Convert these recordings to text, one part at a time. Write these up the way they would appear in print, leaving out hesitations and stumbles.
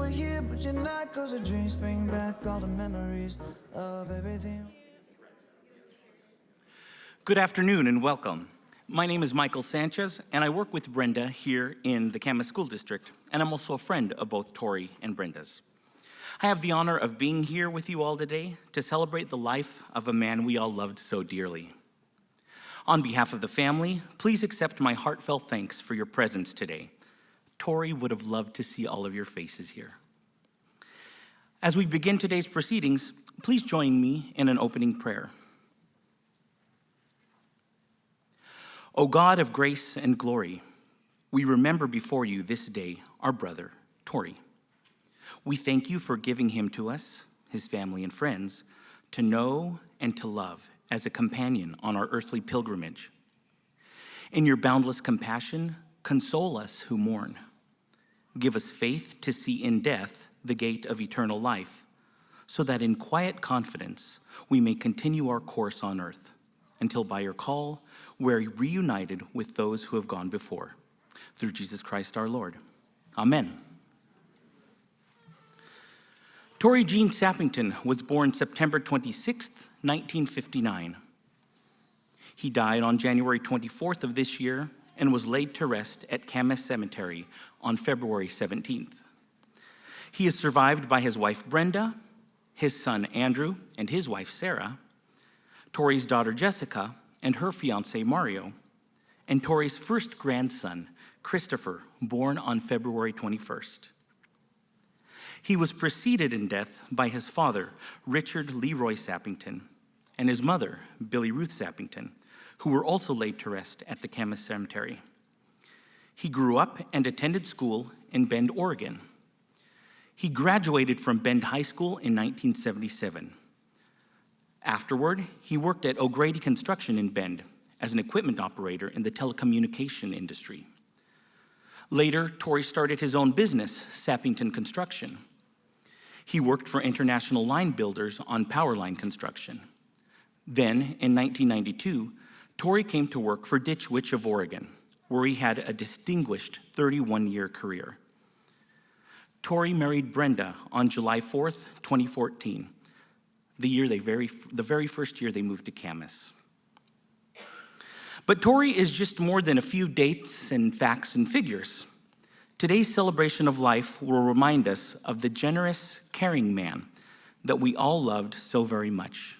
were here, but you're not, 'cause the dreams bring back all the memories of everything. Good afternoon and welcome. My name is Michael Sanchez, and I work with Brenda here in the Camas School District, and I'm also a friend of both Tory and Brenda's. I have the honor of being here with you all today to celebrate the life of a man we all loved so dearly. On behalf of the family, please accept my heartfelt thanks for your presence today. Tory would have loved to see all of your faces here. As we begin today's proceedings, please join me in an opening prayer. O God of grace and glory, we remember before you this day our brother, Tory. We thank you for giving him to us, his family and friends, to know and to love as a companion on our earthly pilgrimage. In your boundless compassion, console us who mourn. Give us faith to see in death the gate of eternal life, so that in quiet confidence we may continue our course on earth, until by your call we're reunited with those who have gone before. Through Jesus Christ our Lord. Amen. Tory Jean Sappington was born September 26, 1959. He died on January 24th of this year and was laid to rest at Camas Cemetery on February 17th. He is survived by his wife Brenda, his son Andrew, and his wife Sarah, Tory's daughter Jessica, and her fiancé Mario, and Tory's first grandson, Christopher, born on February 21st. He was preceded in death by his father, Richard Leroy Sappington, and his mother, Billy Ruth Sappington, who were also laid to rest at the Camas Cemetery. He grew up and attended school in Bend, Oregon. He graduated from Bend High School in 1977. Afterward, he worked at O'Grady Construction in Bend as an equipment operator in the telecommunication industry. Later, Tory started his own business, Sappington Construction. He worked for international line builders on power line construction. Then, in 1992, Tory came to work for Ditch Witch of Oregon, where he had a distinguished 31-year career. Tory married Brenda on July 4th, 2014, the very first year they moved to Camas. But Tory is just more than a few dates and facts and figures. Today's celebration of life will remind us of the generous, caring man that we all loved so very much.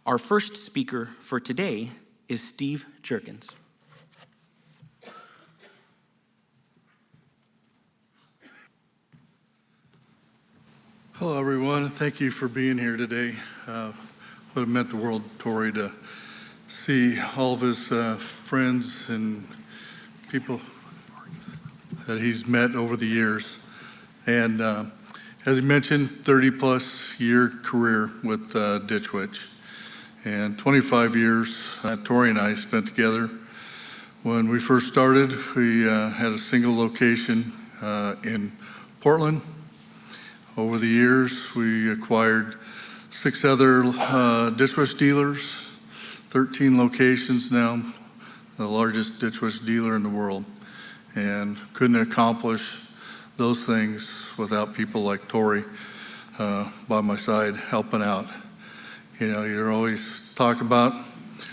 Our first speaker for today is Steve Jerkins. Hello, everyone. Thank you for being here today. Would have meant the world to Tory to see all of his friends and people that he's met over the years. And as he mentioned, 30-plus year career with Ditch Witch. And 25 years Tory and I spent together. When we first started, we had a single location in Portland. Over the years, we acquired 6 other Ditch Witch dealers, 13 locations now, the largest Ditch Witch dealer in the world. And couldn't accomplish those things without people like Tory by my side helping out. You know, you're always talk about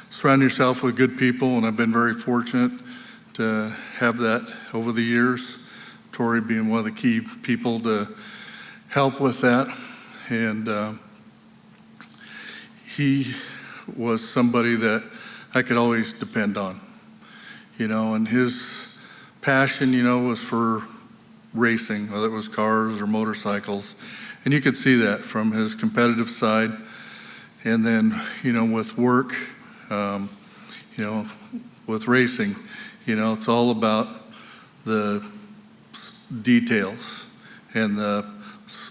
surrounding yourself with good people, and I've been very fortunate to have that over the years. Tory being one of the key people to help with that. And he was somebody that I could always depend on, you know, and his passion, you know, was for racing, whether it was cars or motorcycles. And you could see that from his competitive side. And then, you know, with work, you know, with racing, you know, it's all about the details and the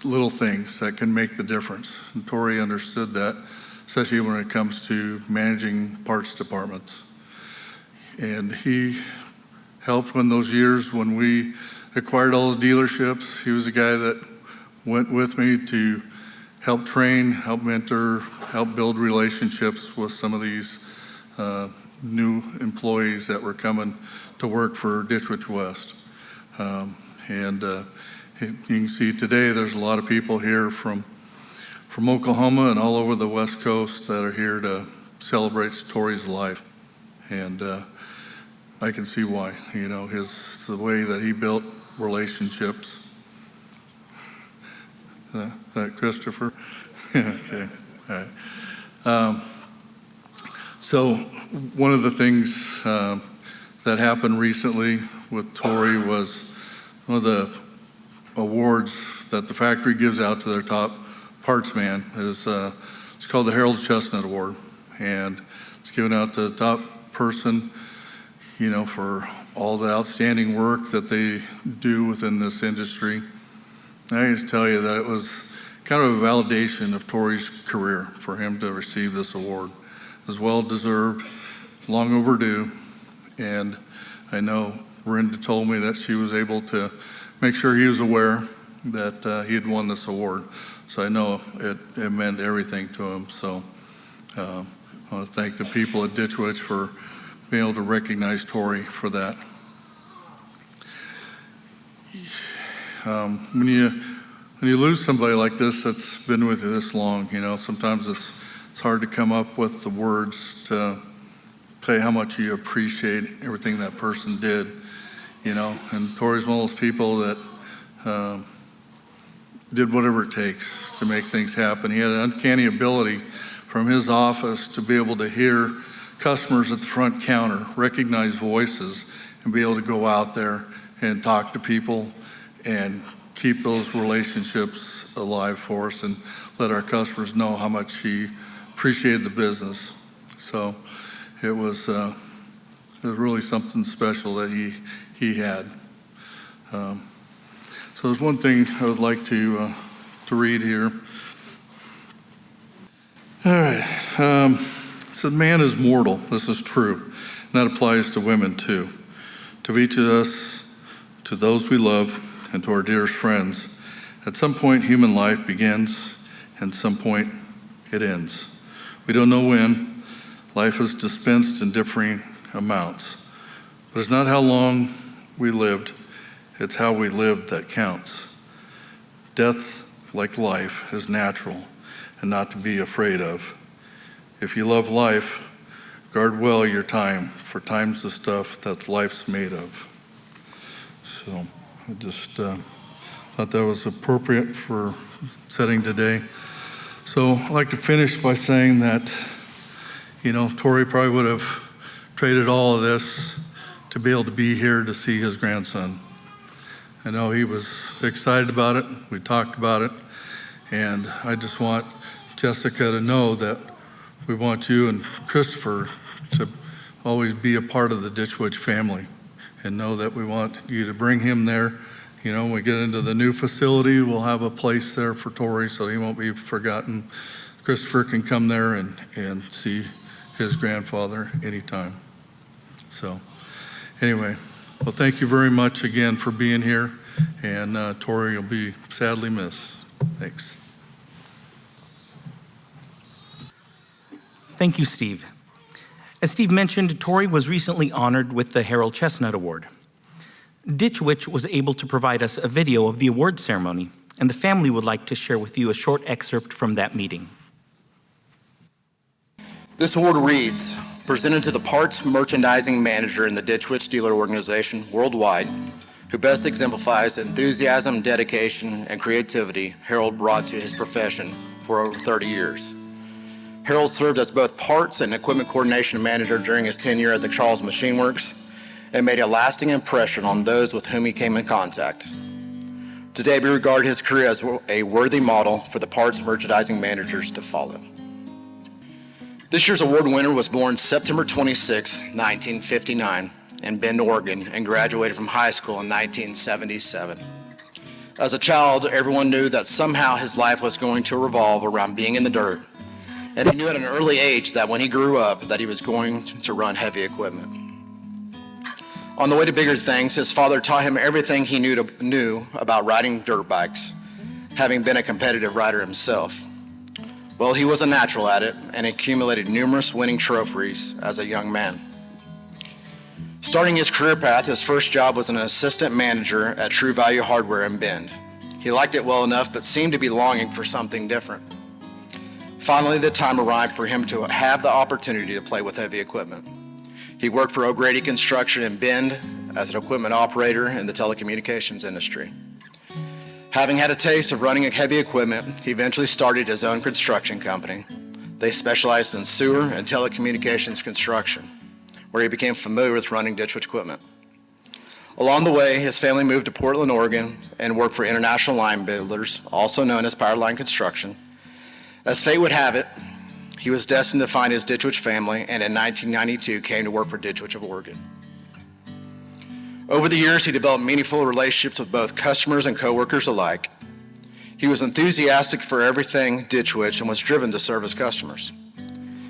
little things that can make the difference. And Tory understood that, especially when it comes to managing parts departments. And he helped in those years when we acquired all the dealerships. He was a guy that went with me to help train, help mentor, help build relationships with some of these new employees that were coming to work for Ditch Witch West. And You can see today there's a lot of people here from Oklahoma and all over the West Coast that are here to celebrate Tory's life. And I can see why, you know, the way that he built relationships. That Christopher? Okay, all right. So one of the things that happened recently with Tory was one of the awards that the factory gives out to their top parts man is it's called the Harold Chestnut Award, and it's given out to the top person, you know, for all the outstanding work that they do within this industry. And I just tell you that it was kind of a validation of Tory's career for him to receive this award. It was well deserved, long overdue, and I know Rinda told me that she was able to make sure he was aware that he had won this award. So I know it meant everything to him. So I want to thank the people at Ditch Witch for being able to recognize Tory for that. When you lose somebody like this that's been with you this long, you know, sometimes it's hard to come up with the words to say how much you appreciate everything that person did, you know. And Tory's one of those people that did whatever it takes to make things happen. He had an uncanny ability from his office to be able to hear customers at the front counter, recognize voices, and be able to go out there and talk to people and keep those relationships alive for us and let our customers know how much he appreciated the business. So it was really something special that he had. So there's one thing I would like to read here. All right. It said, man is mortal. This is true. And that applies to women too. To each of us, to those we love, and to our dearest friends, at some point human life begins, and some point it ends. We don't know when. Life is dispensed in differing amounts. But it's not how long we lived, it's how we lived that counts. Death, like life, is natural and not to be afraid of. If you love life, guard well your time, for time's the stuff that life's made of. So I just thought that was appropriate for setting today. So I'd like to finish by saying that, you know, Tory probably would have traded all of this to be able to be here to see his grandson. I know he was excited about it. We talked about it. And I just want Jessica to know that we want you and Christopher to always be a part of the Ditch Witch family, and know that we want you to bring him there. You know, when we get into the new facility, we'll have a place there for Tory so he won't be forgotten. Christopher can come there and see his grandfather anytime. So anyway, well, thank you very much again for being here, and Tory will be sadly missed. Thanks. Thank you, Steve. As Steve mentioned, Tory was recently honored with the Harold Chestnut Award. Ditch Witch was able to provide us a video of the award ceremony, and the family would like to share with you a short excerpt from that meeting. This award reads, presented to the parts merchandising manager in the Ditch Witch dealer organization worldwide, who best exemplifies the enthusiasm, dedication, and creativity Harold brought to his profession for over 30 years. Harold served as both parts and equipment coordination manager during his tenure at the Charles Machine Works and made a lasting impression on those with whom he came in contact. Today, we regard his career as a worthy model for the parts merchandising managers to follow. This year's award winner was born September 26, 1959, in Bend, Oregon, and graduated from high school in 1977. As a child, everyone knew that somehow his life was going to revolve around being in the dirt, and he knew at an early age that when he grew up that he was going to run heavy equipment. On the way to bigger things, his father taught him everything he knew about riding dirt bikes, having been a competitive rider himself. Well, he was a natural at it and accumulated numerous winning trophies as a young man. Starting his career path, his first job was an assistant manager at True Value Hardware in Bend, He liked it well enough, but seemed to be longing for something different. Finally, the time arrived for him to have the opportunity to play with heavy equipment. He worked for O'Grady Construction in Bend as an equipment operator in the telecommunications industry. Having had a taste of running heavy equipment, he eventually started his own construction company. They specialized in sewer and telecommunications construction, where he became familiar with running ditch witch equipment. Along the way, his family moved to Portland, Oregon, and worked for International Line Builders, also known as Power Line Construction. As fate would have it, he was destined to find his Ditch Witch family, and in 1992 came to work for Ditch Witch of Oregon. Over the years, he developed meaningful relationships with both customers and coworkers alike. He was enthusiastic for everything Ditch Witch and was driven to serve his customers.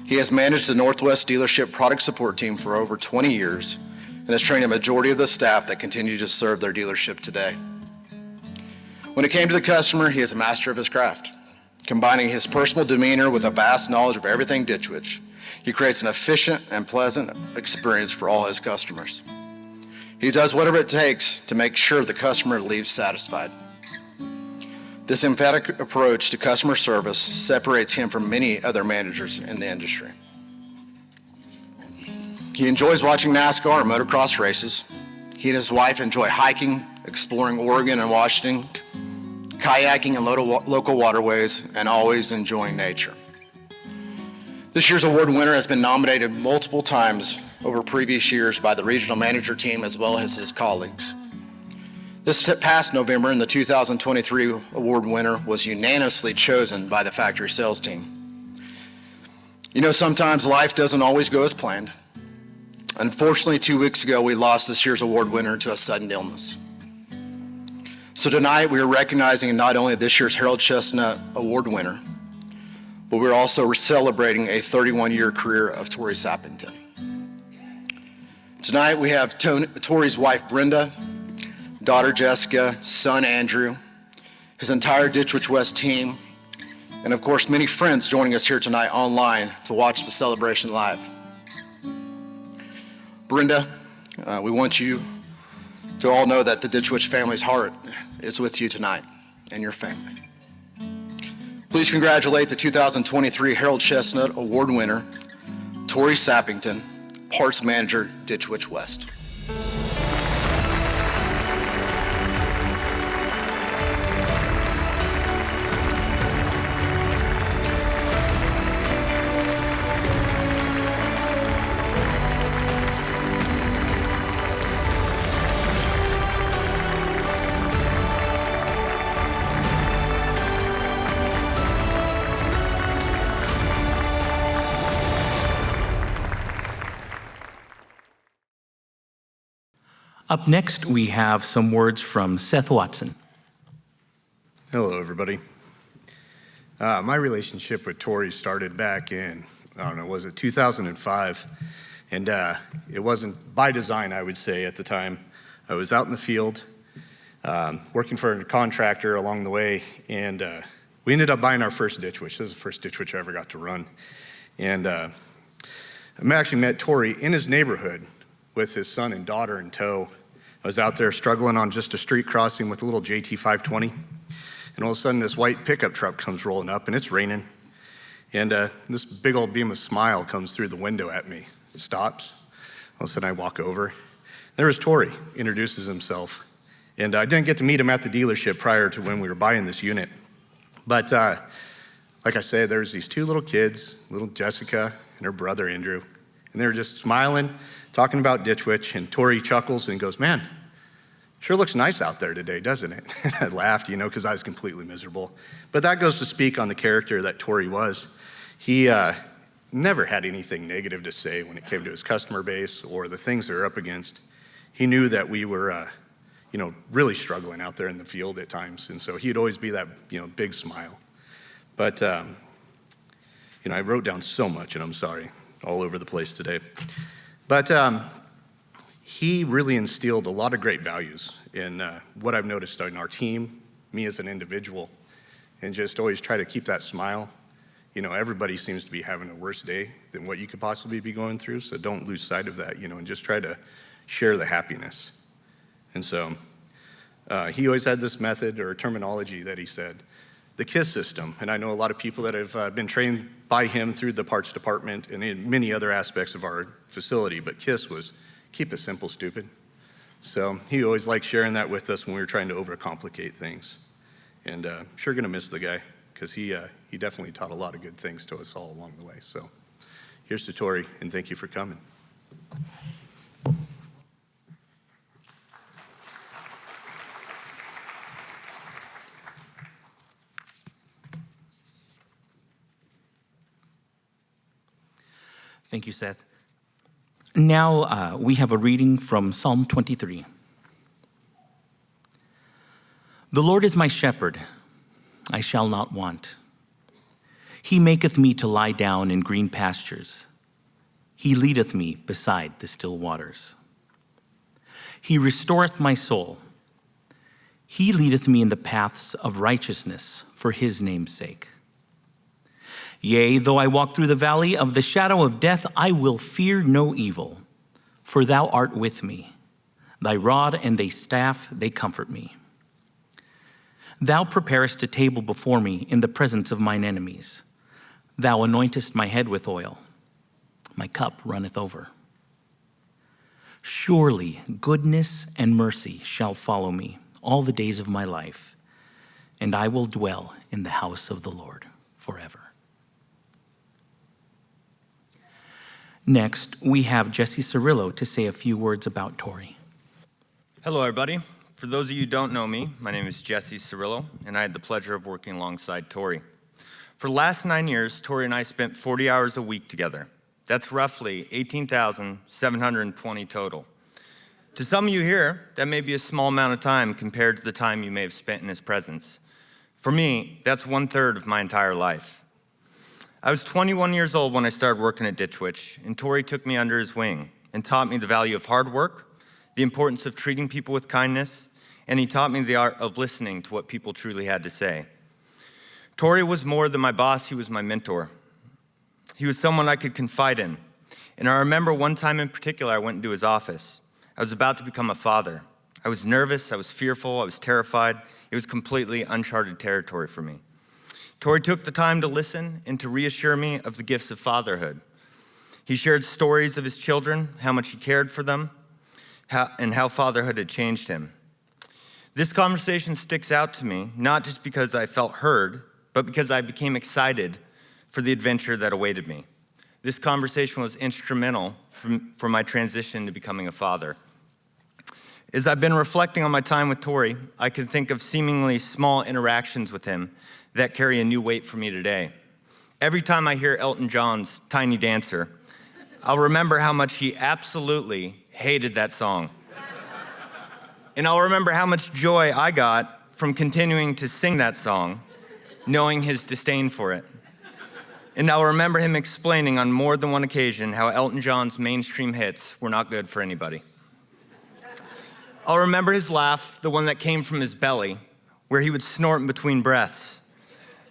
He has managed the Northwest dealership product support team for over 20 years and has trained a majority of the staff that continue to serve their dealership today. When it came to the customer, he is a master of his craft. Combining his personal demeanor with a vast knowledge of everything Ditch Witch, he creates an efficient and pleasant experience for all his customers. He does whatever it takes to make sure the customer leaves satisfied. This emphatic approach to customer service separates him from many other managers in the industry. He enjoys watching NASCAR and motocross races. He and his wife enjoy hiking, exploring Oregon and Washington, kayaking in local waterways, and always enjoying nature. This year's award winner has been nominated multiple times over previous years by the regional manager team as well as his colleagues. This past November, the 2023 award winner was unanimously chosen by the factory sales team. You know, sometimes life doesn't always go as planned. Unfortunately, 2 weeks ago, we lost this year's award winner to a sudden illness. So tonight we are recognizing not only this year's Harold Chestnut Award winner, but we're also celebrating a 31-year career of Tory Sappington. Tonight we have Tory's wife Brenda, daughter Jessica, son Andrew, his entire Ditch Witch West team, and of course many friends joining us here tonight online to watch the celebration live. Brenda, we want you to all know that the Ditch Witch family's heart is with you tonight and your family. Please congratulate the 2023 Harold Chestnut Award winner, Tory Sappington, Parts Manager, Ditch Witch West. Up next, we have some words from Seth Watson. Hello, everybody. My relationship with Tory started back in, was it 2005? And it wasn't by design, I would say, at the time. I was out in the field, working for a contractor along the way, and we ended up buying our first ditch witch. This is the first ditch witch I ever got to run. And I actually met Tory in his neighborhood with his son and daughter in tow. I was out there struggling on just a street crossing with a little JT 520. And all of a sudden this white pickup truck comes rolling up and it's raining. And this big old beam of smile comes through the window at me. It stops. All of a sudden I walk over. There was Tory, introduces himself. And I didn't get to meet him at the dealership prior to when we were buying this unit. But like I said, there's these two little kids, little Jessica and her brother Andrew. And they were just smiling, talking about Ditch Witch, and Tory chuckles and goes, "Man, sure looks nice out there today, doesn't it?" I laughed, because I was completely miserable. But that goes to speak on the character that Tory was. He never had anything negative to say when it came to his customer base or the things they were up against. He knew that we were, really struggling out there in the field at times. And so he'd always be that, big smile. But, I wrote down so much, and I'm sorry, all over the place today. But he really instilled a lot of great values in what I've noticed in our team, me as an individual, and just always try to keep that smile. Everybody seems to be having a worse day than what you could possibly be going through, so don't lose sight of that, and just try to share the happiness. And so He always had this method or terminology that he said, the KISS system. And I know a lot of people that have been trained by him through the parts department and in many other aspects of our facility, but KISS was keep it simple, stupid. So he always liked sharing that with us when we were trying to overcomplicate things. And sure gonna miss the guy, because he definitely taught a lot of good things to us all along the way. So here's to Tory, and thank you for coming. Thank you, Seth. Now we have a reading from Psalm 23. The Lord is my shepherd, I shall not want. He maketh me to lie down in green pastures. He leadeth me beside the still waters. He restoreth my soul. He leadeth me in the paths of righteousness for his name's sake. Yea, though I walk through the valley of the shadow of death, I will fear no evil, for thou art with me. Thy rod and thy staff, they comfort me. Thou preparest a table before me in the presence of mine enemies. Thou anointest my head with oil. My cup runneth over. Surely goodness and mercy shall follow me all the days of my life, and I will dwell in the house of the Lord forever. Next, we have Jesse Cirillo to say a few words about Tory. Hello, everybody. For those of you who don't know me, my name is Jesse Cirillo, and I had the pleasure of working alongside Tory. For the last 9 years, Tory and I spent 40 hours a week together. That's roughly 18,720 total. To some of you here, that may be a small amount of time compared to the time you may have spent in his presence. For me, that's 1/3 of my entire life. I was 21 years old when I started working at Ditch Witch, and Tory took me under his wing and taught me the value of hard work, the importance of treating people with kindness, and he taught me the art of listening to what people truly had to say. Tory was more than my boss, he was my mentor. He was someone I could confide in. And I remember one time in particular, I went into his office. I was about to become a father. I was nervous, I was fearful, I was terrified. It was completely uncharted territory for me. Tory took the time to listen and to reassure me of the gifts of fatherhood. He shared stories of his children, how much he cared for them, and how fatherhood had changed him. This conversation sticks out to me, not just because I felt heard, but because I became excited for the adventure that awaited me. This conversation was instrumental for my transition to becoming a father. As I've been reflecting on my time with Tory, I can think of seemingly small interactions with him that carry a new weight for me today. Every time I hear Elton John's Tiny Dancer, I'll remember how much he absolutely hated that song. And I'll remember how much joy I got from continuing to sing that song, knowing his disdain for it. And I'll remember him explaining on more than one occasion how Elton John's mainstream hits were not good for anybody. I'll remember his laugh, the one that came from his belly, where he would snort in between breaths.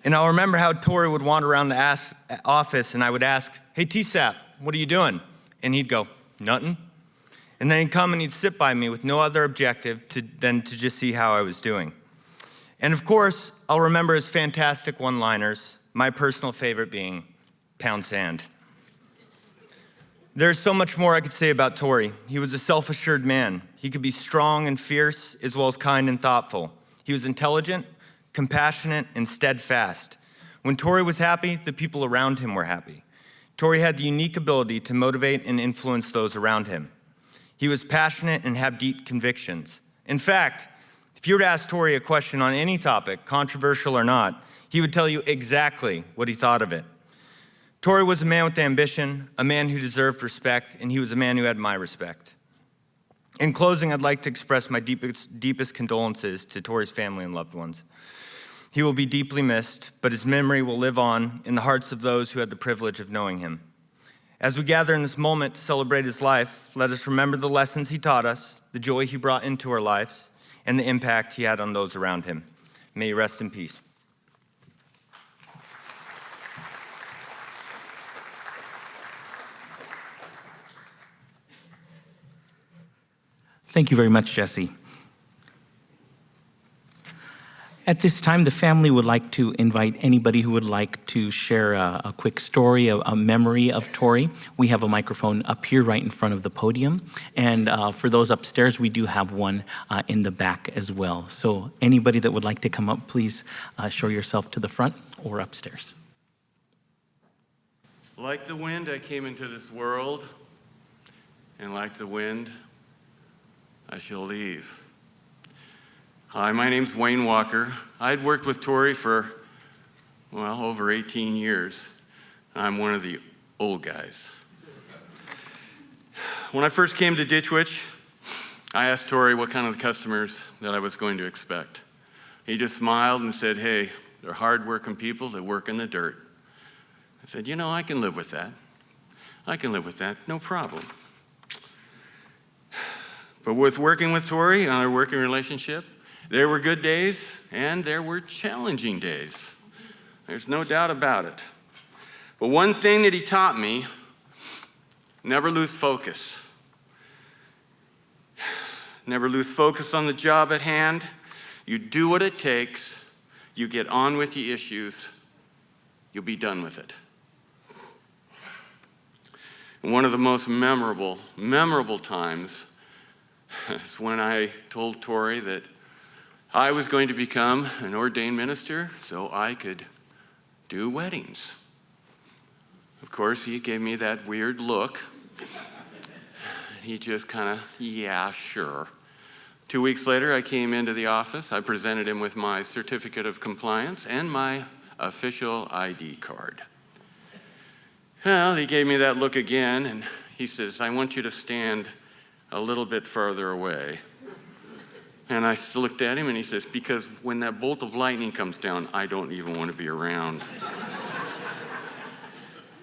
And I'll remember how Tory would wander around the office and I would ask, "Hey, T-Sap, what are you doing?" And he'd go, "Nothing." And then he'd come and he'd sit by me with no other objective than to just see how I was doing. And of course, I'll remember his fantastic one-liners, my personal favorite being, "Pound sand." There's so much more I could say about Tory. He was a self-assured man. He could be strong and fierce, as well as kind and thoughtful. He was intelligent, compassionate, and steadfast. When Tory was happy, the people around him were happy. Tory had the unique ability to motivate and influence those around him. He was passionate and had deep convictions. In fact, if you were to ask Tory a question on any topic, controversial or not, he would tell you exactly what he thought of it. Tory was a man with ambition, a man who deserved respect, and he was a man who had my respect. In closing, I'd like to express my deepest condolences to Tory's family and loved ones. He will be deeply missed, but his memory will live on in the hearts of those who had the privilege of knowing him. As we gather in this moment to celebrate his life, let us remember the lessons he taught us, the joy he brought into our lives, and the impact he had on those around him. May he rest in peace. Thank you very much, Jesse. At this time, the family would like to invite anybody who would like to share a quick story, a memory of Tory. We have a microphone up here right in front of the podium. And for those upstairs, we do have one in the back as well. So anybody that would like to come up, please show yourself to the front or upstairs. Like the wind, I came into this world, and like the wind, I shall leave. Hi, my name's Wayne Walker. I'd worked with Tory for, well, over 18 years. I'm one of the old guys. When I first came to Ditch Witch, I asked Tory what kind of customers that I was going to expect. He just smiled and said, hey, they're hard-working people that work in the dirt. I said, you know, I can live with that. I can live with that, no problem. But with working with Tory on our working relationship, there were good days and there were challenging days. There's no doubt about it. But one thing that he taught me, never lose focus. Never lose focus on the job at hand. You do what it takes. You get on with the issues. You'll be done with it. And one of the most memorable times is when I told Tory that I was going to become an ordained minister so I could do weddings. Of course, he gave me that weird look. He just kind of, yeah, sure. 2 weeks later, I came into the office. I presented him with my certificate of compliance and my official ID card. Well, he gave me that look again, and he says, I want you to stand a little bit farther away. And I looked at him and he says, because when that bolt of lightning comes down, I don't even want to be around.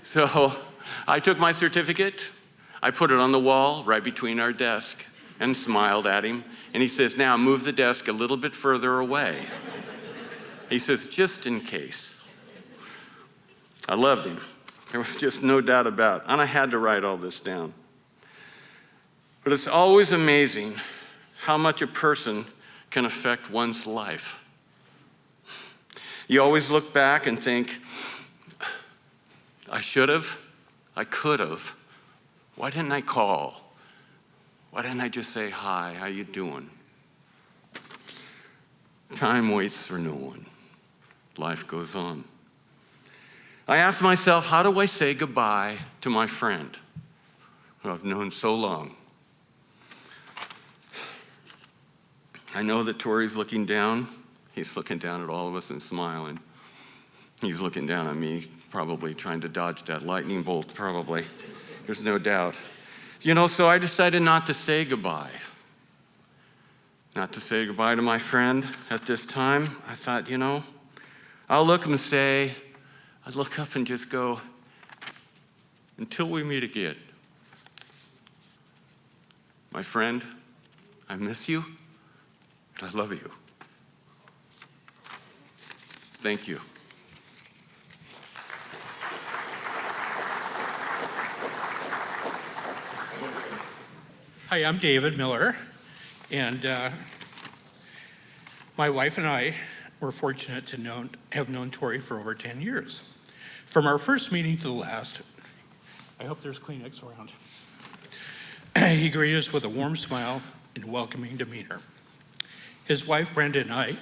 So I took my certificate, I put it on the wall right between our desk and smiled at him. And he says, now move the desk a little bit further away. He says, just in case. I loved him. There was just no doubt about it. And I had to write all this down. But it's always amazing how much a person can affect one's life. You always look back and think, I should have, I could have. Why didn't I call? Why didn't I just say, hi, how you doing? Time waits for no one. Life goes on. I asked myself, how do I say goodbye to my friend who I've known so long? I know that Tory's looking down. He's looking down at all of us and smiling. He's looking down at me, probably trying to dodge that lightning bolt, probably. There's no doubt. You know, so I decided not to say goodbye. Not to say goodbye to my friend at this time. I thought, you know, I'll look and say, I'd look up and just go, until we meet again. My friend, I miss you. I love you. Thank you. Hi, I'm David Miller, and my wife and I were fortunate to have known Tory for over 10 years. From our first meeting to the last, I hope there's Kleenex around, he greeted us with a warm smile and welcoming demeanor. His wife, Brenda, and I,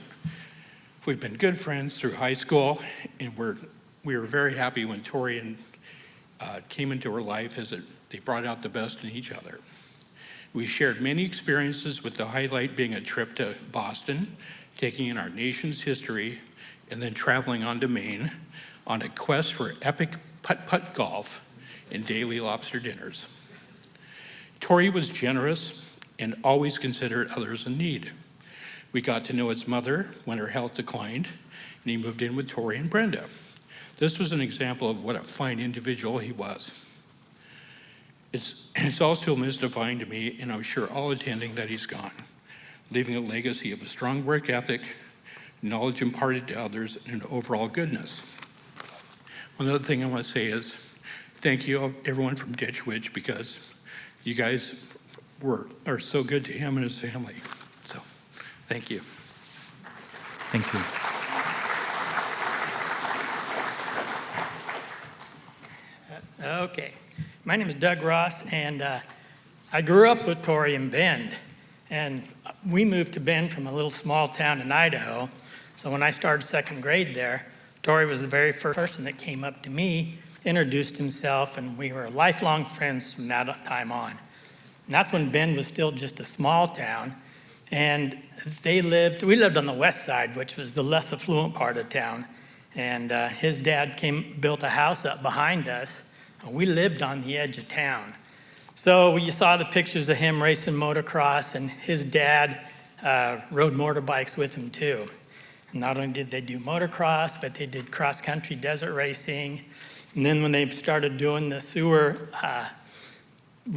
we've been good friends through high school, and we were very happy when Tory came into our life as they brought out the best in each other. We shared many experiences, with the highlight being a trip to Boston, taking in our nation's history, and then traveling on to Maine on a quest for epic putt-putt golf and daily lobster dinners. Tory was generous and always considered others in need. We got to know his mother when her health declined, and he moved in with Tory and Brenda. This was an example of what a fine individual he was. It's also mystifying to me, and I'm sure all attending, that he's gone, leaving a legacy of a strong work ethic, knowledge imparted to others, and an overall goodness. One other thing I want to say is thank you, everyone from Ditch Witch, because you guys are so good to him and his family. So, thank you. Thank you. Okay. My name is Doug Ross, and I grew up with Tory in Bend. And we moved to Bend from a little small town in Idaho. So when I started second grade there, Tory was the very first person that came up to me, introduced himself, and we were lifelong friends from that time on. And that's when Bend was still just a small town. And we lived on the west side, which was the less affluent part of town. And his dad built a house up behind us. And we lived on the edge of town. So you saw the pictures of him racing motocross, and his dad rode motorbikes with him too. And not only did they do motocross, but they did cross-country desert racing. And then when they started doing the sewer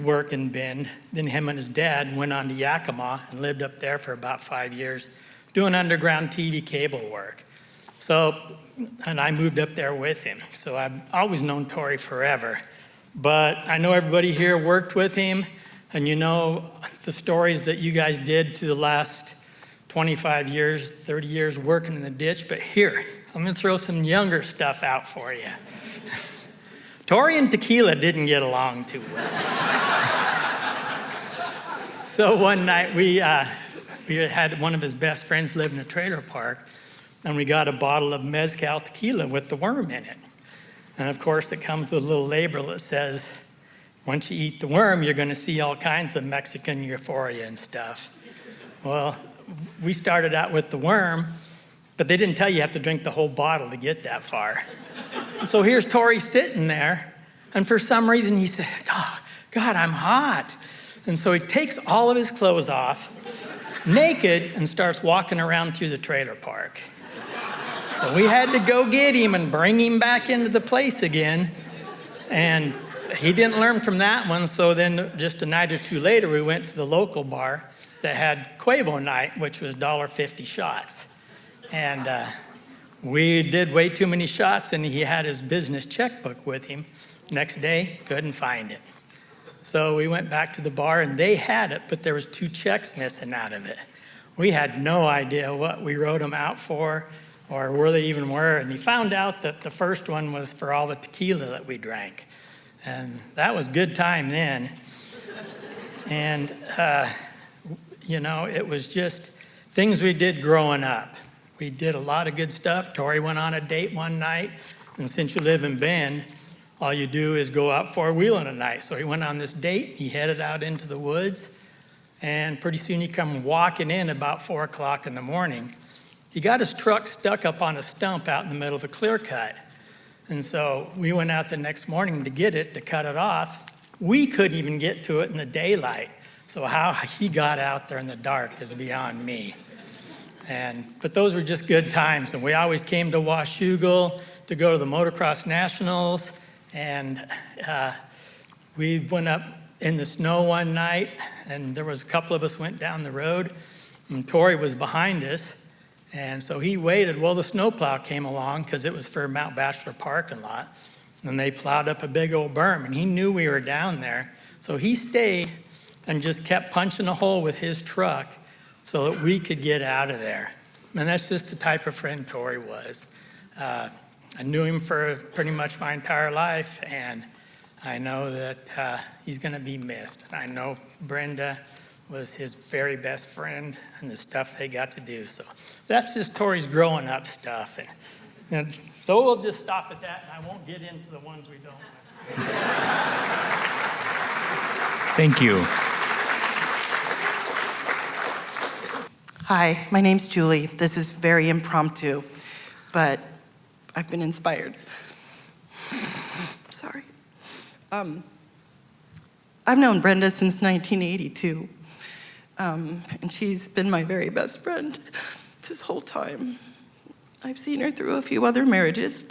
work in Bend, then him and his dad went on to Yakima and lived up there for about 5 years doing underground TV cable work. So, and I moved up there with him. So I've always known Tory forever. But I know everybody here worked with him, and you know the stories that you guys did to the last 25 years, 30 years working in the ditch. But here, I'm going to throw some younger stuff out for you. Tory and tequila didn't get along too well. So one night we had one of his best friends live in a trailer park, and we got a bottle of mezcal tequila with the worm in it. And of course, it comes with a little label that says, once you eat the worm, you're going to see all kinds of Mexican euphoria and stuff. Well, we started out with the worm, but they didn't tell you have to drink the whole bottle to get that far. So here's Tory sitting there, and for some reason he said, "Oh, God, I'm hot." And so he takes all of his clothes off, naked, and starts walking around through the trailer park. So we had to go get him and bring him back into the place again. And he didn't learn from that one, so then just a night or two later, we went to the local bar that had Quavo night, which was $1.50 shots. And we did way too many shots, and he had his business checkbook with him. Next day, couldn't find it. So we went back to the bar, and they had it, but there was 2 checks missing out of it. We had no idea what we wrote them out for, or where they even were. And he found out that the first one was for all the tequila that we drank. And that was good time then. And, you know, it was just things we did growing up. We did a lot of good stuff. Tory went on a date one night, and since you live in Bend, all you do is go out four-wheeling at night. So he went on this date, he headed out into the woods, and pretty soon he come walking in about 4 o'clock in the morning. He got his truck stuck up on a stump out in the middle of a clear cut. And so we went out the next morning to get it, to cut it off. We couldn't even get to it in the daylight. So how he got out there in the dark is beyond me. But those were just good times. And we always came to Washougal to go to the Motocross Nationals. And we went up in the snow one night, and there was a couple of us went down the road, and Tory was behind us. And so he waited. Well, the snowplow came along because it was for Mount Bachelor parking lot. And they plowed up a big old berm, and he knew we were down there. So he stayed and just kept punching a hole with his truck so that we could get out of there. And that's just the type of friend Tory was. I knew him for pretty much my entire life, and I know that he's going to be missed. And I know Brenda was his very best friend and the stuff they got to do. So that's just Tory's growing up stuff. And so we'll just stop at that, and I won't get into the ones we don't. Thank you. Hi, my name's Julie. This is very impromptu, but I've been inspired. Sorry. I've known Brenda since 1982. And she's been my very best friend this whole time. I've seen her through a few other marriages.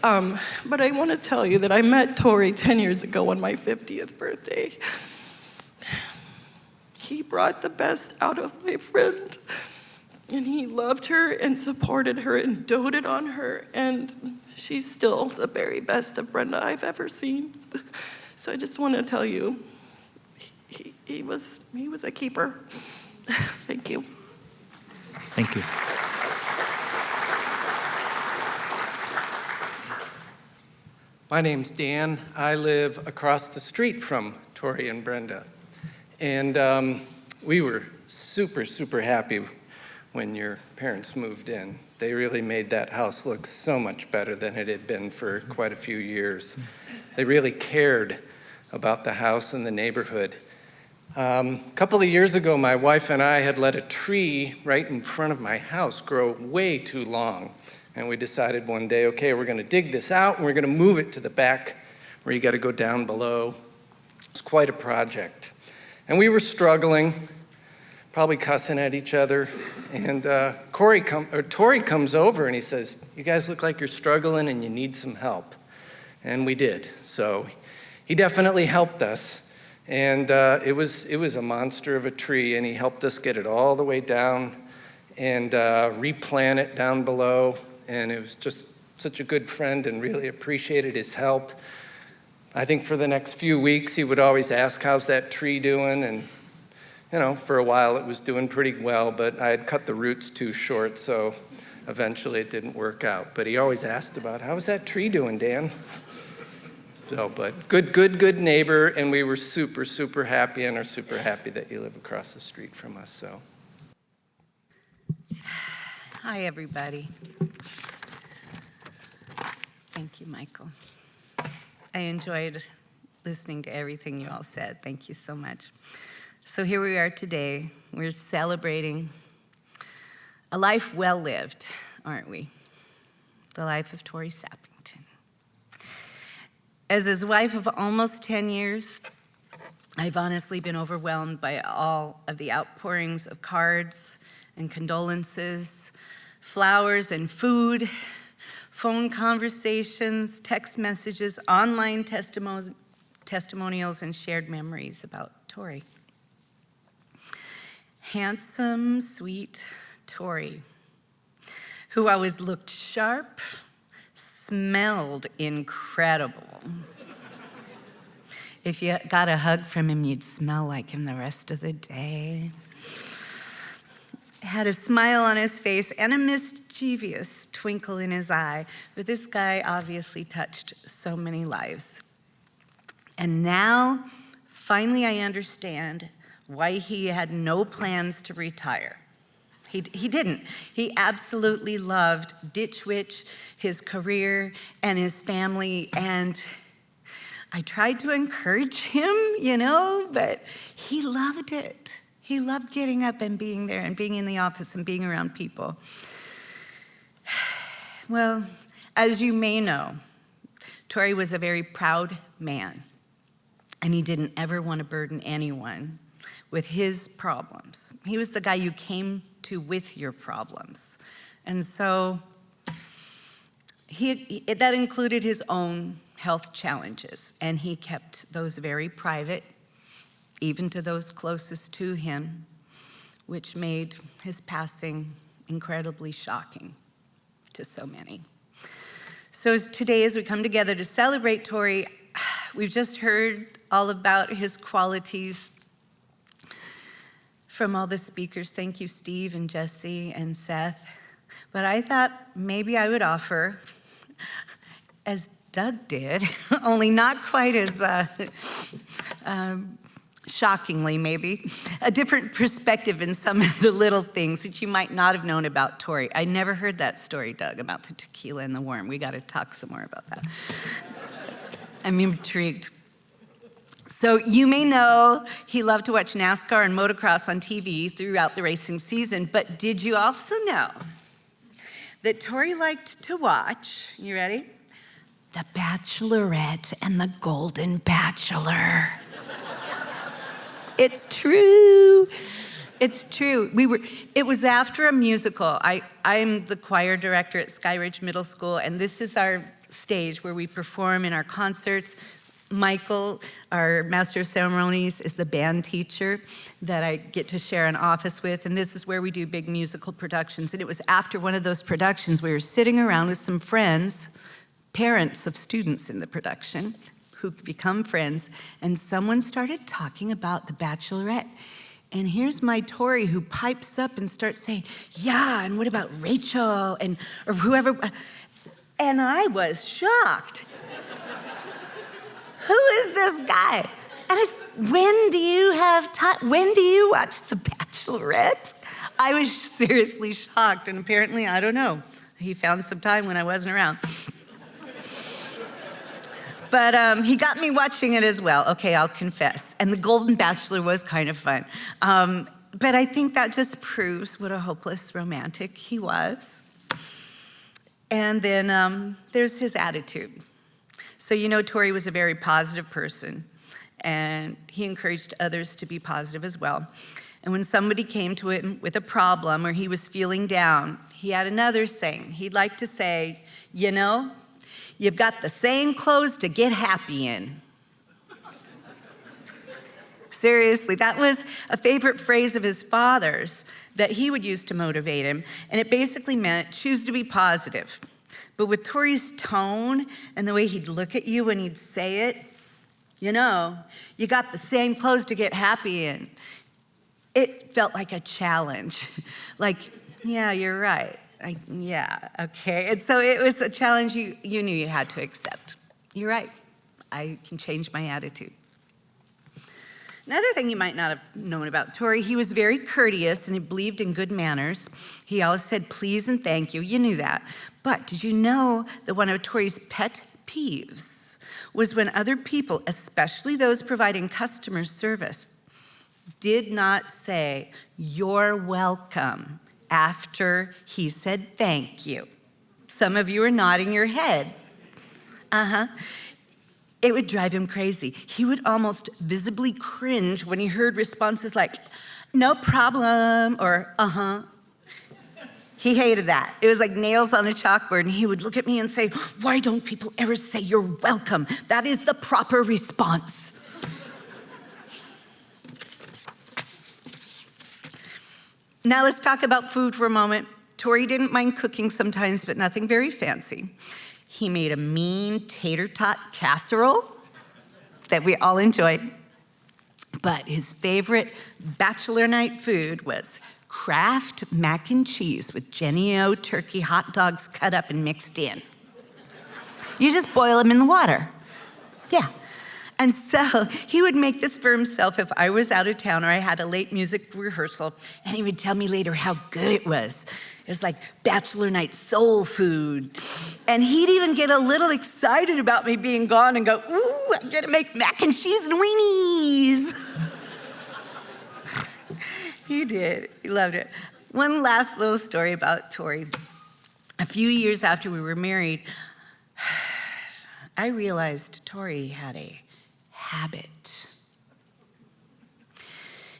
But I want to tell you that I met Tory 10 years ago on my 50th birthday. He brought the best out of my friend. And he loved her and supported her and doted on her. And she's still the very best of Brenda I've ever seen. So I just want to tell you, he was a keeper. Thank you. Thank you. My name's Dan. I live across the street from Tory and Brenda. And we were super, super happy when your parents moved in. They really made that house look so much better than it had been for quite a few years. They really cared about the house and the neighborhood. A couple of years ago, my wife and I had let a tree right in front of my house grow way too long. And we decided one day, okay, we're gonna dig this out and we're gonna move it to the back where you gotta go down below. It's quite a project. And we were struggling, probably cussing at each other. And Tory comes over and he says, you guys look like you're struggling and you need some help. And we did. So he definitely helped us. And it was a monster of a tree, and he helped us get it all the way down and replant it down below. And it was just such a good friend and really appreciated his help. I think for the next few weeks, he would always ask, how's that tree doing? And, you know, for a while it was doing pretty well, but I had cut the roots too short, so eventually it didn't work out. But he always asked about, how's that tree doing, Dan? So, but good neighbor, and we were super, super happy and are super happy that you live across the street from us, so. Hi, everybody. Thank you, Michael. I enjoyed listening to everything you all said. Thank you so much. So here we are today. We're celebrating a life well lived, aren't we? The life of Tory Sappington. As his wife of almost 10 years, I've honestly been overwhelmed by all of the outpourings of cards and condolences, flowers and food, phone conversations, text messages, online testimonials, and shared memories about Tory. Handsome, sweet Tory, who always looked sharp, smelled incredible. If you got a hug from him, you'd smell like him the rest of the day. Had a smile on his face and a mischievous twinkle in his eye, but this guy obviously touched so many lives. And now, finally, I understand why he had no plans to retire. He didn't. He absolutely loved Ditch Witch, his career, and his family, and I tried to encourage him, you know, but he loved it. He loved getting up and being there and being in the office and being around people. Well, as you may know, Tory was a very proud man, and he didn't ever want to burden anyone with his problems. He was the guy you came to with your problems. And so that included his own health challenges, and he kept those very private, even to those closest to him, which made his passing incredibly shocking to so many. So today, as we come together to celebrate Tory, we've just heard all about his qualities from all the speakers. Thank you, Steve and Jesse and Seth. But I thought maybe I would offer, as Doug did, only not quite as shockingly maybe, a different perspective in some of the little things that you might not have known about Tory. I never heard that story, Doug, about the tequila and the worm. We got to talk some more about that. I'm intrigued. So you may know he loved to watch NASCAR and motocross on TV throughout the racing season, but did you also know that Tory liked to watch, you ready? The Bachelorette and the Golden Bachelor. It's true. It's true. It was after a musical. I'm the choir director at Sky Ridge Middle School, and this is our stage where we perform in our concerts. Michael, our master of ceremonies, is the band teacher that I get to share an office with, and this is where we do big musical productions. And it was after one of those productions, we were sitting around with some friends, parents of students in the production, who become friends, and someone started talking about The Bachelorette. And here's my Tory who pipes up and starts saying, yeah, and what about Rachel, or whoever, and I was shocked. who is this guy? And it's, when do you have time? When do you watch The Bachelorette? I was seriously shocked, and apparently, I don't know, he found some time when I wasn't around. But he got me watching it as well. Okay, I'll confess. And The Golden Bachelor was kind of fun. But I think that just proves what a hopeless romantic he was. And then there's his attitude. So you know Tory was a very positive person, and he encouraged others to be positive as well. And when somebody came to him with a problem or he was feeling down, he had another saying. He'd like to say, you know, you've got the same clothes to get happy in. Seriously, that was a favorite phrase of his father's that he would use to motivate him. And it basically meant choose to be positive. But with Tory's tone and the way he'd look at you when he'd say it, you know, you got the same clothes to get happy in. It felt like a challenge. Like, yeah, you're right. Yeah, okay. And so it was a challenge you knew you had to accept. You're right. I can change my attitude. Another thing you might not have known about Tory, he was very courteous and he believed in good manners. He always said please and thank you. You knew that. But did you know that one of Tory's pet peeves was when other people, especially those providing customer service, did not say, "You're welcome," after he said thank you? Some of you are nodding your head. It would drive him crazy. He would almost visibly cringe when he heard responses like, "No problem," or He hated that. It was like nails on a chalkboard, and he would look at me and say, "Why don't people ever say you're welcome? That is the proper response." Now let's talk about food for a moment. Tory didn't mind cooking sometimes, but nothing very fancy. He made a mean tater tot casserole that we all enjoyed. But his favorite bachelor night food was Kraft mac and cheese with Jenny O turkey hot dogs cut up and mixed in. You just boil them in the water. Yeah. And so he would make this for himself if I was out of town or I had a late music rehearsal, and he would tell me later how good it was. It was like bachelor night soul food. And he'd even get a little excited about me being gone and go, "Ooh, I'm gonna make mac and cheese and weenies." He did, he loved it. One last little story about Tory. A few years after we were married, I realized Tory had a habit.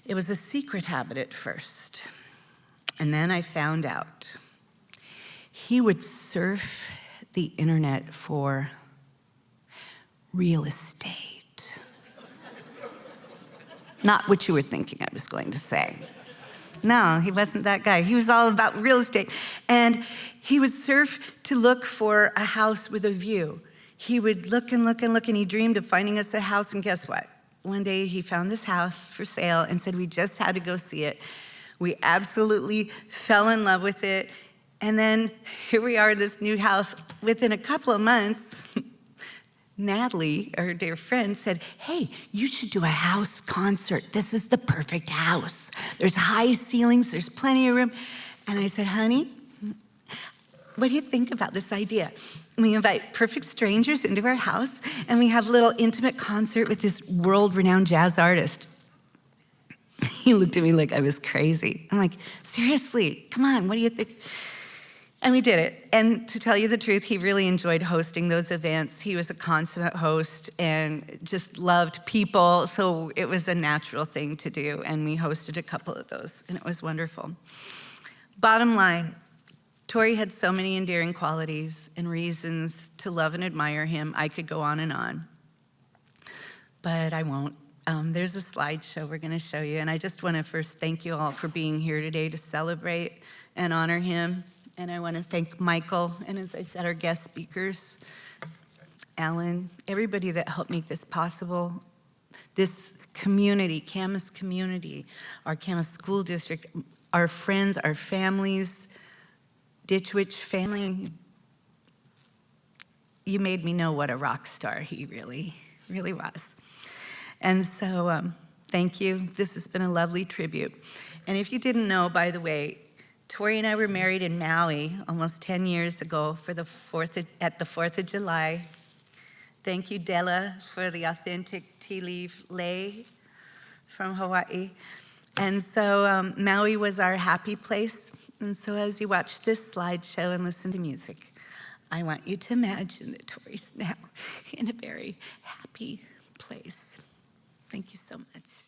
It was a secret habit at first, and then I found out. He would surf the internet for real estate. Not what you were thinking I was going to say. No, he wasn't that guy. He was all about real estate. And he would surf to look for a house with a view. He would look and look and look, and he dreamed of finding us a house, and guess what? One day he found this house for sale and said we just had to go see it. We absolutely fell in love with it. And then here we are, this new house. Within a couple of months, Natalie, our dear friend, said, "Hey, you should do a house concert. This is the perfect house. There's high ceilings, there's plenty of room." And I said, "Honey, what do you think about this idea? We invite perfect strangers into our house, and we have a little intimate concert with this world-renowned jazz artist." He looked at me like I was crazy. I'm like, "Seriously, come on, what do you think?" And we did it. And to tell you the truth, he really enjoyed hosting those events. He was a consummate host and just loved people, so it was a natural thing to do. And we hosted a couple of those, and it was wonderful. Bottom line, Tory had so many endearing qualities and reasons to love and admire him. I could go on and on, but I won't. There's a slideshow we're going to show you, and I just want to first thank you all for being here today to celebrate and honor him. And I want to thank Michael, and as I said, our guest speakers, Alan, everybody that helped make this possible. This community, Camas community, our Camas School District, our friends, our families, Ditch Witch family. You made me know what a rock star he really really was. And so thank you. This has been a lovely tribute. And if you didn't know, by the way, Tory and I were married in Maui almost 10 years ago for at the 4th of July. Thank you, Della, for the authentic tea leaf lei from Hawaii. And so Maui was our happy place. And so as you watch this slideshow and listen to music, I want you to imagine that Tory's now in a very happy place. Thank you so much.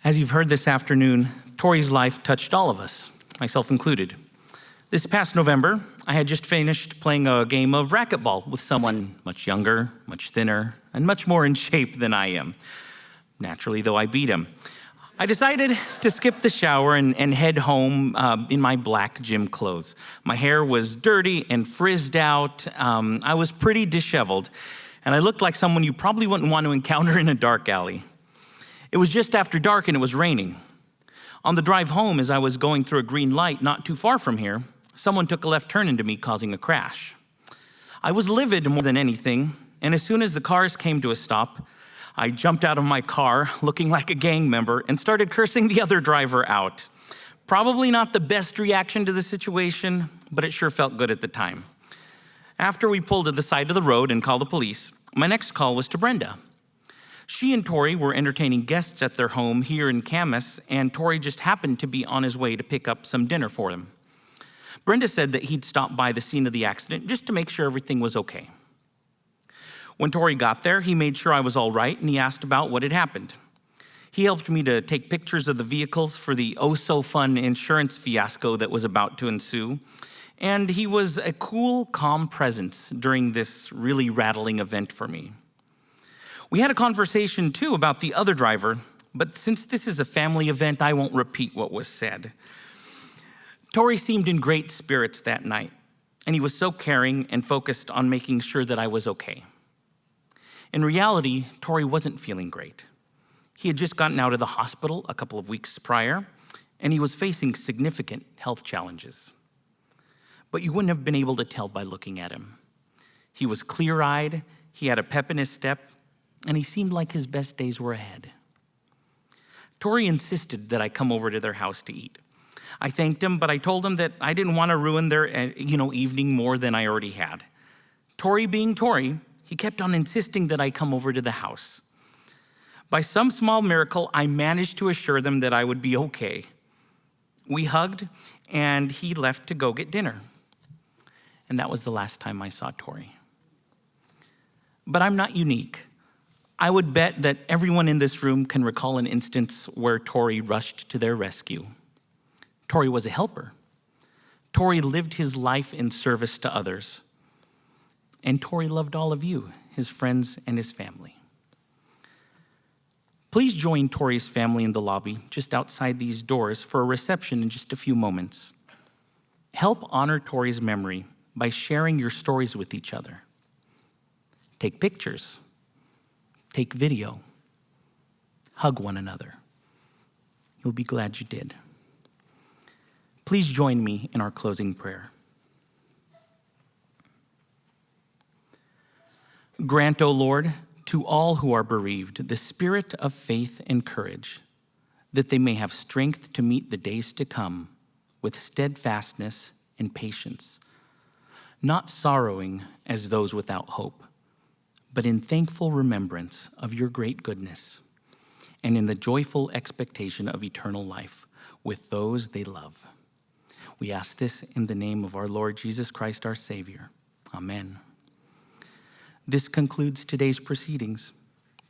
As you've heard this afternoon, Tory's life touched all of us, myself included. This past November, I had just finished playing a game of racquetball with someone much younger, much thinner, and much more in shape than I am. Naturally, though, I beat him. I decided to skip the shower and head home in my black gym clothes. My hair was dirty and frizzed out. I was pretty disheveled, and I looked like someone you probably wouldn't want to encounter in a dark alley. It was just after dark and it was raining. On the drive home, as I was going through a green light not too far from here, someone took a left turn into me, causing a crash. I was livid more than anything, and as soon as the cars came to a stop, I jumped out of my car looking like a gang member and started cursing the other driver out. Probably not the best reaction to the situation, but it sure felt good at the time. After we pulled to the side of the road and called the police, my next call was to Brenda. She and Tory were entertaining guests at their home here in Camas, and Tory just happened to be on his way to pick up some dinner for them. Brenda said that he'd stopped by the scene of the accident just to make sure everything was okay. When Tory got there, he made sure I was all right, and he asked about what had happened. He helped me to take pictures of the vehicles for the oh-so-fun insurance fiasco that was about to ensue, and he was a cool, calm presence during this really rattling event for me. We had a conversation, too, about the other driver, but since this is a family event, I won't repeat what was said. Tory seemed in great spirits that night, and he was so caring and focused on making sure that I was okay. In reality, Tory wasn't feeling great. He had just gotten out of the hospital a couple of weeks prior, and he was facing significant health challenges. But you wouldn't have been able to tell by looking at him. He was clear-eyed, he had a pep in his step, and he seemed like his best days were ahead. Tory insisted that I come over to their house to eat. I thanked him, but I told him that I didn't want to ruin their evening more than I already had. Tory being Tory, he kept on insisting that I come over to the house. By some small miracle, I managed to assure them that I would be okay. We hugged, and he left to go get dinner. And that was the last time I saw Tory. But I'm not unique. I would bet that everyone in this room can recall an instance where Tory rushed to their rescue. Tory was a helper. Tory lived his life in service to others. And Tory loved all of you, his friends and his family. Please join Tory's family in the lobby just outside these doors for a reception in just a few moments. Help honor Tory's memory by sharing your stories with each other. Take pictures. Take video. Hug one another. You'll be glad you did. Please join me in our closing prayer. Grant, O Lord, to all who are bereaved the spirit of faith and courage, that they may have strength to meet the days to come with steadfastness and patience, not sorrowing as those without hope, but in thankful remembrance of your great goodness, and in the joyful expectation of eternal life with those they love. We ask this in the name of our Lord Jesus Christ, our Savior. Amen. This concludes today's proceedings.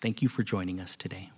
Thank you for joining us today.